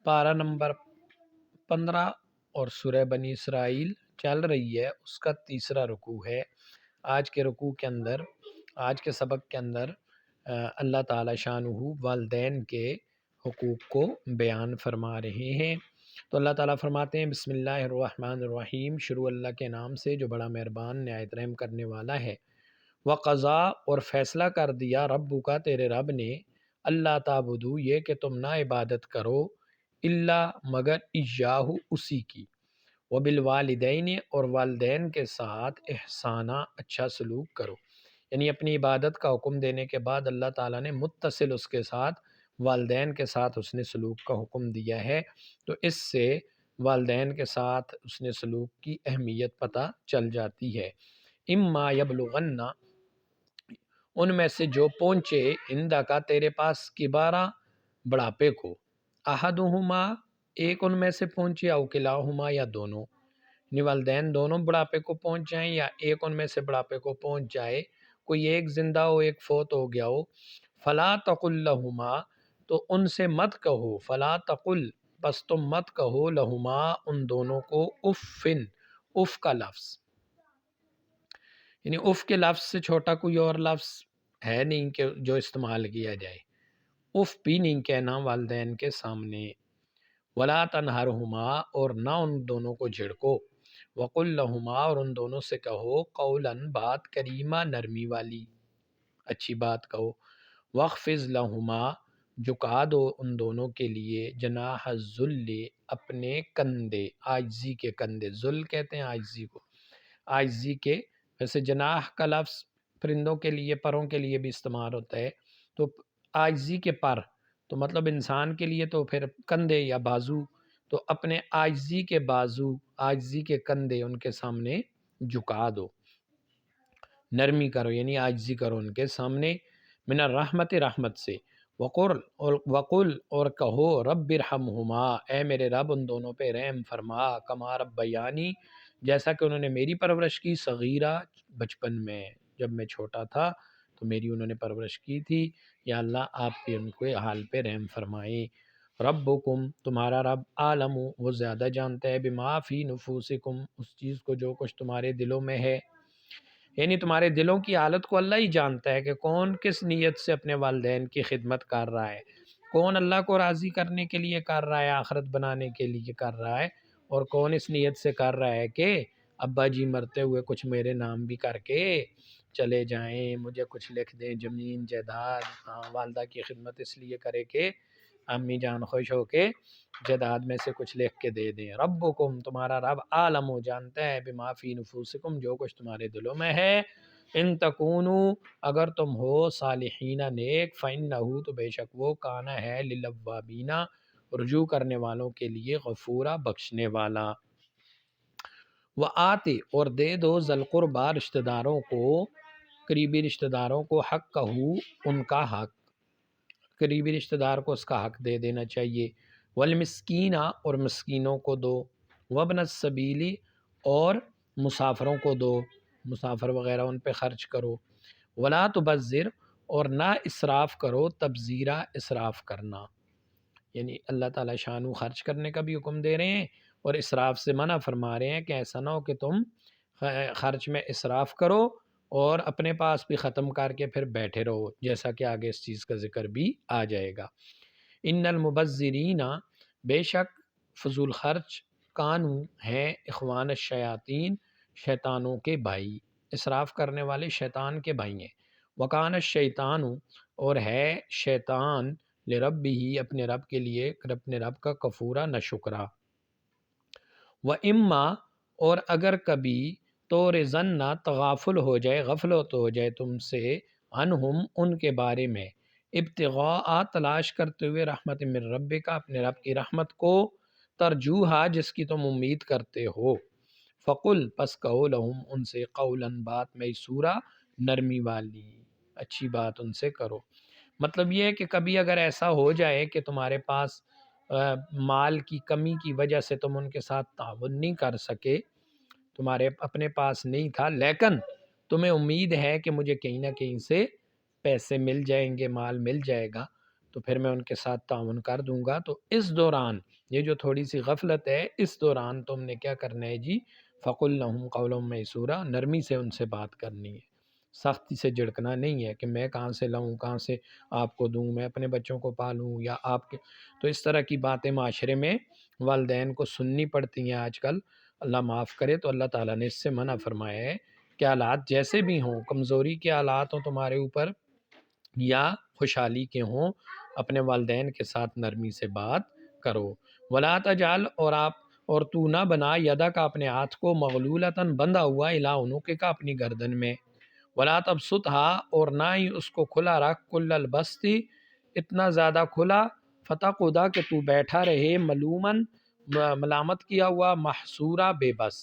پارہ نمبر 15 اور سورہ بنی اسرائیل چل رہی ہے، اس کا تیسرا رکوع ہے۔ آج کے رکوع کے اندر، آج کے سبق کے اندر اللہ تعالی شانہ والدین کے حقوق کو بیان فرما رہے ہیں۔ تو اللہ تعالیٰ فرماتے ہیں بسم اللہ الرحمن الرحیم، شروع اللہ کے نام سے جو بڑا مہربان نہایت رحم کرنے والا ہے۔ وقضا اور فیصلہ کر دیا ربک تیرے رب نے، اللہ تعبدو یہ کہ تم نہ عبادت کرو، اللہ مگر ایاہ اسی کی، وبالوالدین اور والدین کے ساتھ احسانہ اچھا سلوک کرو۔ یعنی اپنی عبادت کا حکم دینے کے بعد اللہ تعالیٰ نے متصل اس کے ساتھ والدین کے ساتھ اس نے سلوک کا حکم دیا ہے، تو اس سے والدین کے ساتھ اس نے سلوک کی اہمیت پتہ چل جاتی ہے۔ اما یبلغن، ان میں سے جو پہنچے، عندک تیرے پاس، کبارہ بڑھاپے کو، احدہما ایک ان میں سے پہنچے، او کلاہما یا دونوں، یعنی والدین دونوں بڑھاپے کو پہنچ جائیں یا ایک ان میں سے بڑھاپے کو پہنچ جائے، کوئی ایک زندہ ہو ایک فوت ہو گیا ہو، فلا تقل لہما تو ان سے مت کہو، فلا تقل بس تم مت کہو، لہما ان دونوں کو، افن اف کا لفظ، یعنی اف کے لفظ سے چھوٹا کوئی اور لفظ ہے نہیں کہ جو استعمال کیا جائے، اف بھی نہیں کہنا والدین کے سامنے۔ ولا تنہرہما اور نہ ان دونوں کو جھڑکو، وقل لہما اور ان دونوں سے کہو، قولا بات، کریمہ نرمی والی، اچھی بات کہو، وخفض لہما جھکا دو ان دونوں کے لیے، جناح الذل اپنے کندھے، عاجزی کے کندھے، ذل کہتے ہیں عاجزی کو، عاجزی کے، ویسے جناح کا لفظ پرندوں کے لیے، پروں کے لیے بھی استعمال ہوتا ہے، تو عاجزی کے پر، تو مطلب انسان کے لیے تو پھر کندھے یا بازو، تو اپنے عاجزی کے بازو، عاجزی کے کندھے ان کے سامنے جھکا دو، نرمی کرو یعنی عاجزی کرو ان کے سامنے، من الرحمت رحمت سے، وقل اور کہو، رب ارحمہما اے میرے رب ان دونوں پہ رحم فرما، کما ربیانی جیسا کہ انہوں نے میری پرورش کی، صغیرہ بچپن میں، جب میں چھوٹا تھا تو میری انہوں نے پرورش کی تھی، یا اللہ آپ بھی ان کے حال پہ رحم فرمائیں۔ ربکم تمہارا رب، عالم وہ زیادہ جانتا ہے، بما فی نفوسکم اس چیز کو جو کچھ تمہارے دلوں میں ہے، یعنی تمہارے دلوں کی حالت کو اللہ ہی جانتا ہے کہ کون کس نیت سے اپنے والدین کی خدمت کر رہا ہے، کون اللہ کو راضی کرنے کے لیے کر رہا ہے، آخرت بنانے کے لیے کر رہا ہے، اور کون اس نیت سے کر رہا ہے کہ ابا جی مرتے ہوئے کچھ میرے نام بھی کر کے چلے جائیں، مجھے کچھ لکھ دیں زمین جائیداد، والدہ کی خدمت اس لیے کرے کہ امی جان خوش ہو کے جائیداد میں سے کچھ لکھ کے دے دیں۔ ربکم تمہارا رب، عالم ہو جانتا ہے، بما فی نفوسکم جو کچھ تمہارے دلوں میں ہے، ان تکونو اگر تم ہو، صالحین نیک، فإنہ تو بے شک وہ، کانا ہے، للأوابین رجوع کرنے والوں کے لیے، غفورا بخشنے والا۔ وآتے اور دے دو، ذی القربی رشتہ داروں کو، قریبی رشتہ داروں کو، حق ان کا حق، قریبی رشتہ دار کو اس کا حق دے دینا چاہیے، والمسکین اور مسکینوں کو دو، وابن السبیل اور مسافروں کو دو، مسافر وغیرہ ان پہ خرچ کرو، ولا تبذر اور نہ اسراف کرو، تبذیرہ اسراف کرنا، یعنی اللہ تعالیٰ شانو خرچ کرنے کا بھی حکم دے رہے ہیں اور اسراف سے منع فرما رہے ہیں کہ ایسا نہ ہو کہ تم خرچ میں اسراف کرو اور اپنے پاس بھی ختم کر کے پھر بیٹھے رہو، جیسا کہ آگے اس چیز کا ذکر بھی آ جائے گا۔ ان المبذرین بے شک فضول خرچ، کانو ہیں، اخوان الشیاطین شیطانوں کے بھائی، اسراف کرنے والے شیطان کے بھائی ہیں، وکان الشیطان اور ہے شیطان، لربہ اپنے رب کے لیے، اپنے رب کا کفورا ناشکرا، وَإِمَّا اور اگر کبھی تو رزن تغافل ہو جائے، غفلت ہو جائے تم سے، عنہم ان کے بارے میں، ابتغاء تلاش کرتے ہوئے، رحمت من ربک اپنے رب کی رحمت کو، ترجوہا جس کی تم امید کرتے ہو، فقل پس کہو، لہم ان سے، قولا بات، میسورا نرمی والی، اچھی بات ان سے کرو۔ مطلب یہ ہے کہ کبھی اگر ایسا ہو جائے کہ تمہارے پاس مال کی کمی کی وجہ سے تم ان کے ساتھ تعاون نہیں کر سکے، تمہارے اپنے پاس نہیں تھا، لیکن تمہیں امید ہے کہ مجھے کہیں نہ کہیں سے پیسے مل جائیں گے، مال مل جائے گا، تو پھر میں ان کے ساتھ تعاون کر دوں گا۔ تو اس دوران یہ جو تھوڑی سی غفلت ہے، اس دوران تم نے کیا کرنا ہے جی، فَقُلْ لَهُمْ قَوْلًا مَيْسُورًا، نرمی سے ان سے بات کرنی ہے، سختی سے جھڑکنا نہیں ہے کہ میں کہاں سے لاؤں، کہاں سے آپ کو دوں، میں اپنے بچوں کو پالوں یا آپ کے۔ تو اس طرح کی باتیں معاشرے میں والدین کو سننی پڑتی ہیں آج کل۔ اللہ معاف کرے، تو اللہ تعالیٰ نے اس سے منع فرمایا ہے کہ حالات جیسے بھی ہوں، کمزوری کے حالات ہوں تمہارے اوپر یا خوشحالی کے ہوں، اپنے والدین کے ساتھ نرمی سے بات کرو۔ ولا تجعل، اور تو نہ بنا، یدا کا اپنے ہاتھ کو، مغلولتاً بندھا ہوا، الی عنقک کا اپنی گردن میں، ولا تبسطھا، اور نہ ہی اس کو کھلا رکھ، کل البسط، اتنا زیادہ کھلا، فتقعد کہ تو بیٹھا رہے، ملوماً، ملامت کیا ہوا، محسورا، بے بس۔